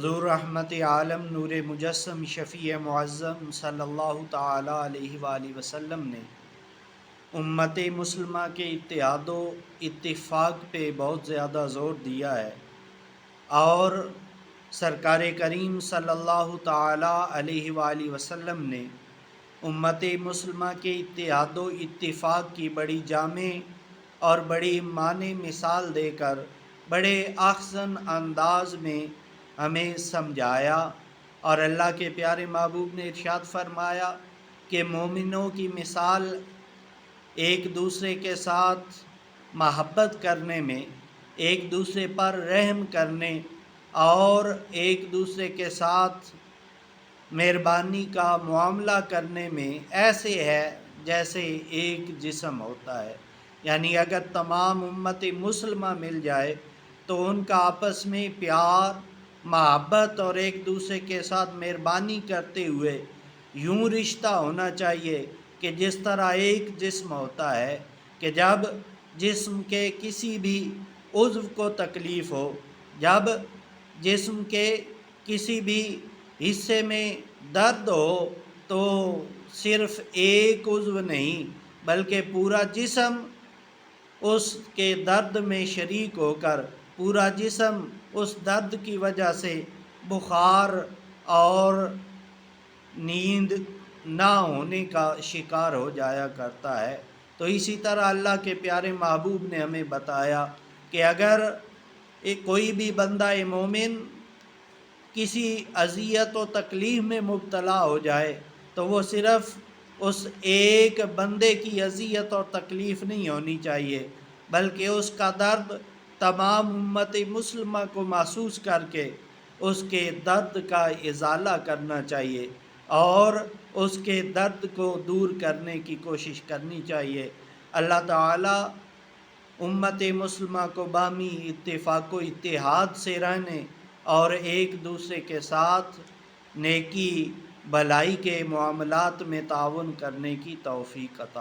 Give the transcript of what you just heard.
حضور رحمت عالم نور مجسم شفیع معظم صلی اللہ تعالی علیہ وآلہ وسلم نے امت مسلمہ کے اتحاد و اتفاق پہ بہت زیادہ زور دیا ہے، اور سرکار کریم صلی اللہ تعالی علیہ وآلہ وسلم نے امت مسلمہ کے اتحاد و اتفاق کی بڑی جامع اور بڑی معنی مثال دے کر بڑے احسن انداز میں ہمیں سمجھایا، اور اللہ کے پیارے محبوب نے ارشاد فرمایا کہ مومنوں کی مثال ایک دوسرے کے ساتھ محبت کرنے میں، ایک دوسرے پر رحم کرنے اور ایک دوسرے کے ساتھ مہربانی کا معاملہ کرنے میں ایسے ہے جیسے ایک جسم ہوتا ہے۔ یعنی اگر تمام امت مسلمہ مل جائے تو ان کا آپس میں پیار، محبت اور ایک دوسرے کے ساتھ مہربانی کرتے ہوئے یوں رشتہ ہونا چاہیے کہ جس طرح ایک جسم ہوتا ہے، کہ جب جسم کے کسی بھی عضو کو تکلیف ہو، جب جسم کے کسی بھی حصے میں درد ہو، تو صرف ایک عضو نہیں بلکہ پورا جسم اس کے درد میں شریک ہو کر، پورا جسم اس درد کی وجہ سے بخار اور نیند نہ ہونے کا شکار ہو جایا کرتا ہے۔ تو اسی طرح اللہ کے پیارے محبوب نے ہمیں بتایا کہ اگر کوئی بھی بندہ مومن کسی اذیت و تکلیف میں مبتلا ہو جائے تو وہ صرف اس ایک بندے کی اذیت اور تکلیف نہیں ہونی چاہیے، بلکہ اس کا درد تمام امت مسلمہ کو محسوس کر کے اس کے درد کا ازالہ کرنا چاہیے اور اس کے درد کو دور کرنے کی کوشش کرنی چاہیے۔ اللہ تعالی امت مسلمہ کو باہمی اتفاق و اتحاد سے رہنے اور ایک دوسرے کے ساتھ نیکی بھلائی کے معاملات میں تعاون کرنے کی توفیق عطا